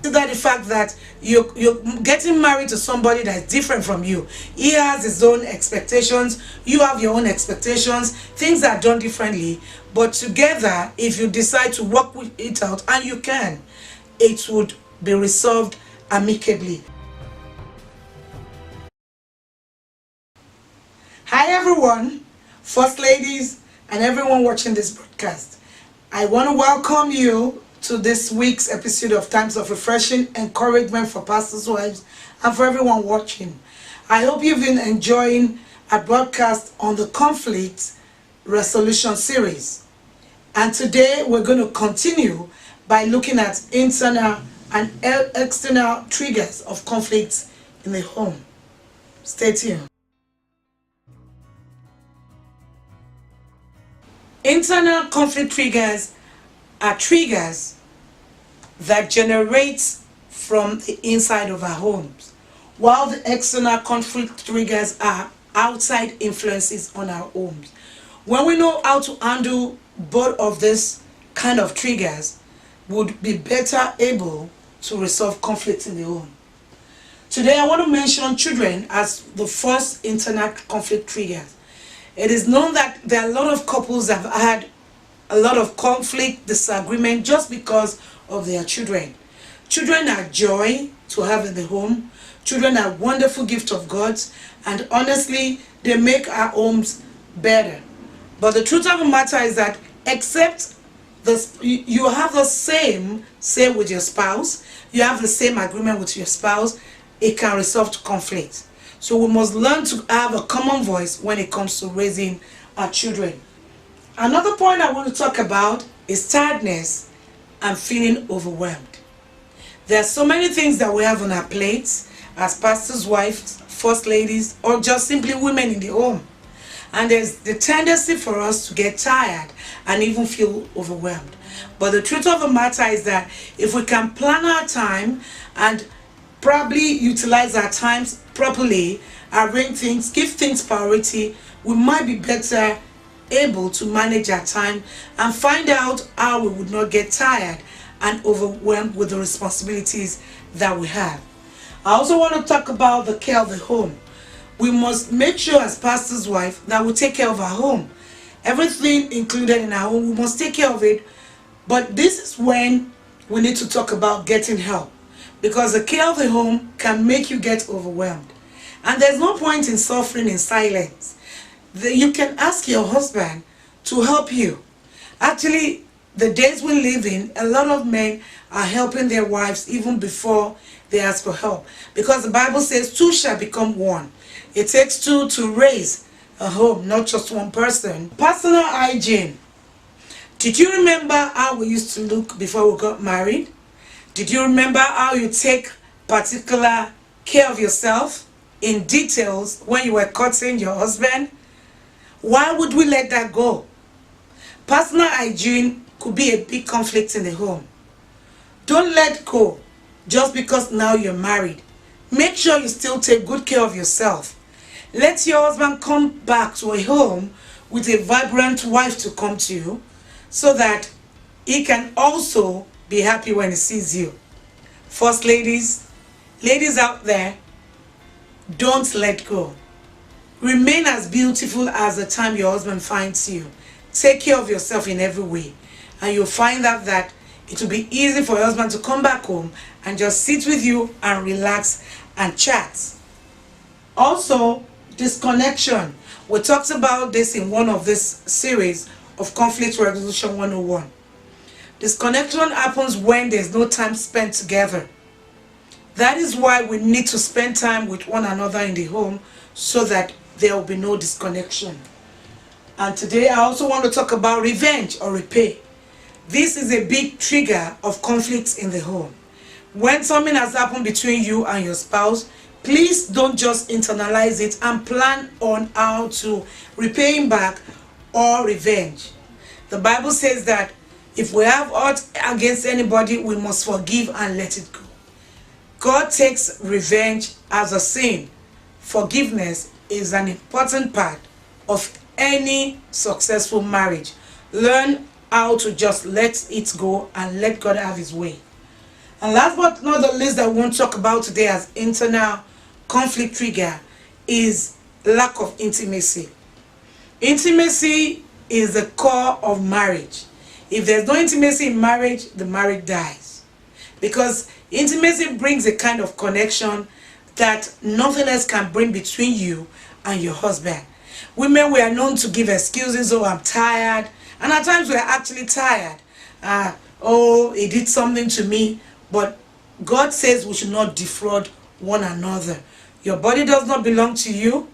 Consider the fact that you're getting married to somebody that's different from you. He has his own expectations, you have your own expectations, things are done differently, but together, if you decide to work it out, and you can, it would be resolved amicably. Hi everyone, first ladies, and everyone watching this broadcast. I want to welcome you to this week's episode of Times of Refreshing Encouragement for Pastors' Wives and for everyone watching. I hope you've been enjoying a broadcast on the conflict resolution series. And today we're going to continue by looking at internal and external triggers of conflicts in the home. Stay tuned. Internal conflict triggers are triggers that generate from the inside of our homes, while the external conflict triggers are outside influences on our homes. When we know how to handle both of these kind of triggers, would be better able to resolve conflict in the home. Today I want to mention children as the first internal conflict triggers. It is known that there are a lot of couples that have had a lot of conflict, disagreement just because of their children. Children are joy to have in the home. Children are wonderful gift of God, and honestly, they make our homes better. But the truth of the matter is that except this, you have the same say with your spouse, you have the same agreement with your spouse, it can resolve conflict. So we must learn to have a common voice when it comes to raising our children. Another point I want to talk about is tiredness and feeling overwhelmed. There are so many things that we have on our plates as pastors' wives, first ladies, or just simply women in the home. And there's the tendency for us to get tired and even feel overwhelmed. But the truth of the matter is that if we can plan our time and probably utilize our times properly, arrange things, give things priority, we might be better able to manage our time and find out how we would not get tired and overwhelmed with the responsibilities that we have. I also want to talk about the care of the home. We must make sure as pastor's wife that we take care of our home. Everything included in our home, we must take care of it. But this is when we need to talk about getting help, because the care of the home can make you get overwhelmed. And there's no point in suffering in silence. You can ask your husband to help you. Actually, the days we live in, a lot of men are helping their wives even before they ask for help. Because the Bible says two shall become one. It takes two to raise a home, not just one person. Personal hygiene. Did you remember how we used to look before we got married? Did you remember how you take particular care of yourself in details when you were courting your husband? Why would we let that go? Personal hygiene could be a big conflict in the home. Don't let go just because now you're married. Make sure you still take good care of yourself. Let your husband come back to a home with a vibrant wife to come to you, so that he can also be happy when he sees you. First ladies, ladies out there, don't let go. Remain as beautiful as the time your husband finds you. Take care of yourself in every way, and you'll find out that it will be easy for your husband to come back home and just sit with you and relax and chat. Also, disconnection. We talked about this in one of this series of Conflict Resolution 101. Disconnection happens when there's no time spent together. That is why we need to spend time with one another in the home, so that there will be no disconnection. And today I also want to talk about revenge or repay. This is a big trigger of conflicts in the home. When something has happened between you and your spouse, please don't just internalize it and plan on how to repay him back or revenge. The Bible says that if we have aught against anybody, we must forgive and let it go. God takes revenge as a sin. Forgiveness is an important part of any successful marriage. Learn how to just let it go and let God have his way. And last but not the least that we want to talk about today as internal conflict trigger is lack of intimacy. Intimacy is the core of marriage. If there's no intimacy in marriage, the marriage dies. Because intimacy brings a kind of connection that nothing else can bring between you and your husband. Women, we are known to give excuses. Oh, I'm tired. And at times we are actually tired. Oh, he did something to me. But God says we should not defraud one another. Your body does not belong to you.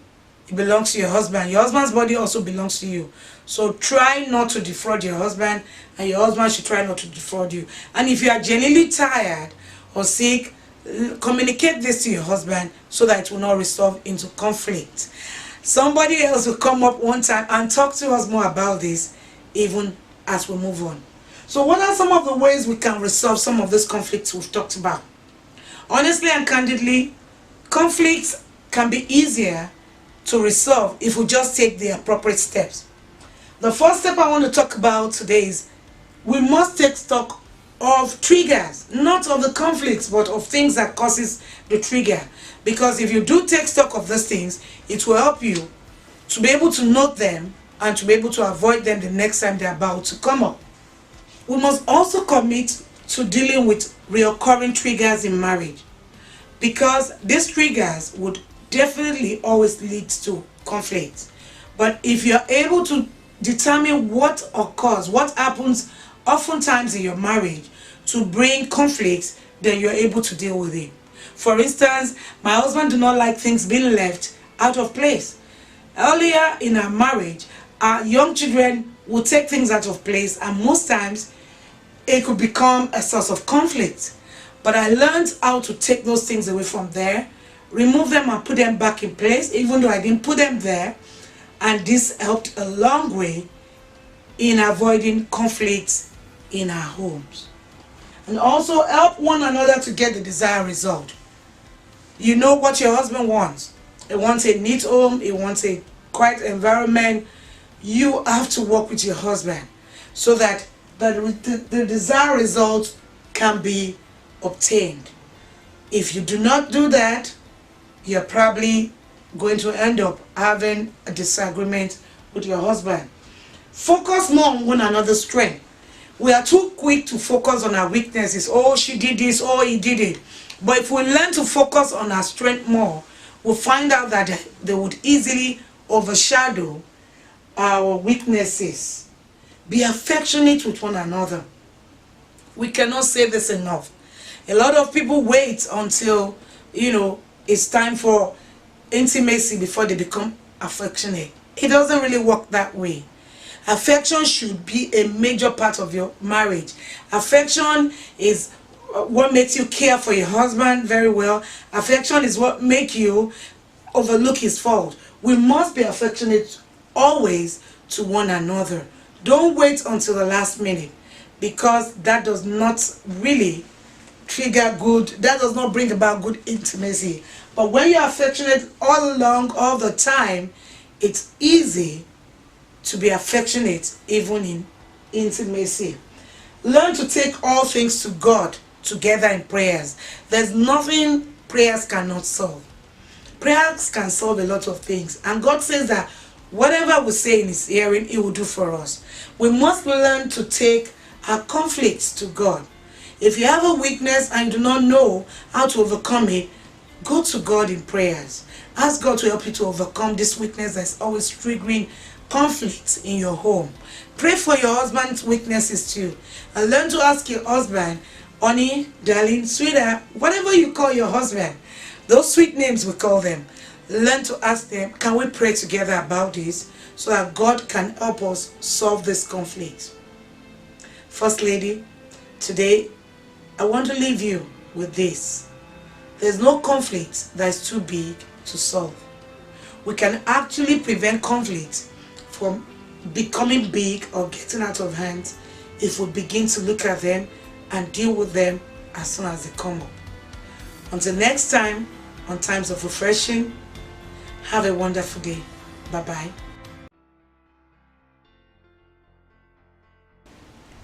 It belongs to your husband. Your husband's body also belongs to you. So try not to defraud your husband, and your husband should try not to defraud you. And if you are genuinely tired or sick, communicate this to your husband so that it will not resolve into conflict. Somebody else will come up one time and talk to us more about this even as we move on. So what are some of the ways we can resolve some of these conflicts we've talked about? Honestly and candidly, conflicts can be easier to resolve if we just take the appropriate steps. The first step I want to talk about today is we must take stock of triggers, not of the conflicts, but of things that causes the trigger. Because if you do take stock of those things, it will help you to be able to note them and to be able to avoid them the next time they're about to come up. We must also commit to dealing with recurring triggers in marriage, because these triggers would definitely always lead to conflict. But if you're able to determine what occurs, what happens oftentimes in your marriage to bring conflict, then you're able to deal with it. For instance, my husband do not like things being left out of place. Earlier in our marriage, our young children would take things out of place, and most times it could become a source of conflict. But I learned how to take those things away from there, remove them and put them back in place, even though I didn't put them there. And this helped a long way in avoiding conflicts in our homes. And also help one another to get the desired result. You know what your husband wants. He wants a neat home, he wants a quiet environment. You have to work with your husband so that the desired result can be obtained. If you do not do that, you're probably going to end up having a disagreement with your husband. Focus more on one another's strength. We are too quick to focus on our weaknesses. Oh, she did this, oh, he did it. But if we learn to focus on our strength more, we'll find out that they would easily overshadow our weaknesses. Be affectionate with one another. We cannot say this enough. A lot of people wait until, it's time for intimacy before they become affectionate. It doesn't really work that way. Affection should be a major part of your marriage. Affection is what makes you care for your husband very well. Affection is what makes you overlook his fault. We must be affectionate always to one another. Don't wait until the last minute, because that does not really trigger good, that does not bring about good intimacy. But when you're affectionate all along, all the time, it's easy to be affectionate even in intimacy. Learn to take all things to God together in prayers. There's nothing prayers cannot solve. Prayers can solve a lot of things, and God says that whatever we say in his hearing, he will do for us. We must learn to take our conflicts to God. If you have a weakness and you do not know how to overcome it, go to God in prayers. Ask God to help you to overcome this weakness that's always triggering conflicts in your home. Pray for your husband's weaknesses too. And learn to ask your husband, honey, darling, sweetheart, whatever you call your husband, those sweet names we call them. Learn to ask them, can we pray together about this so that God can help us solve this conflict? First Lady, today I want to leave you with this. There's no conflict that is too big to solve. We can actually prevent conflict from becoming big or getting out of hand if we begin to look at them and deal with them as soon as they come up. Until next time, on Times of Refreshing, have a wonderful day. Bye-bye.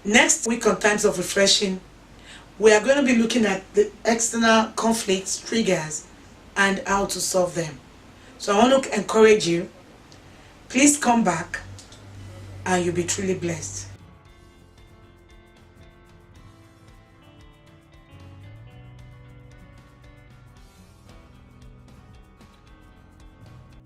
Next week on Times of Refreshing, We are going to be looking at the external conflicts, triggers, and how to solve them. So I want to encourage you, please come back and you'll be truly blessed.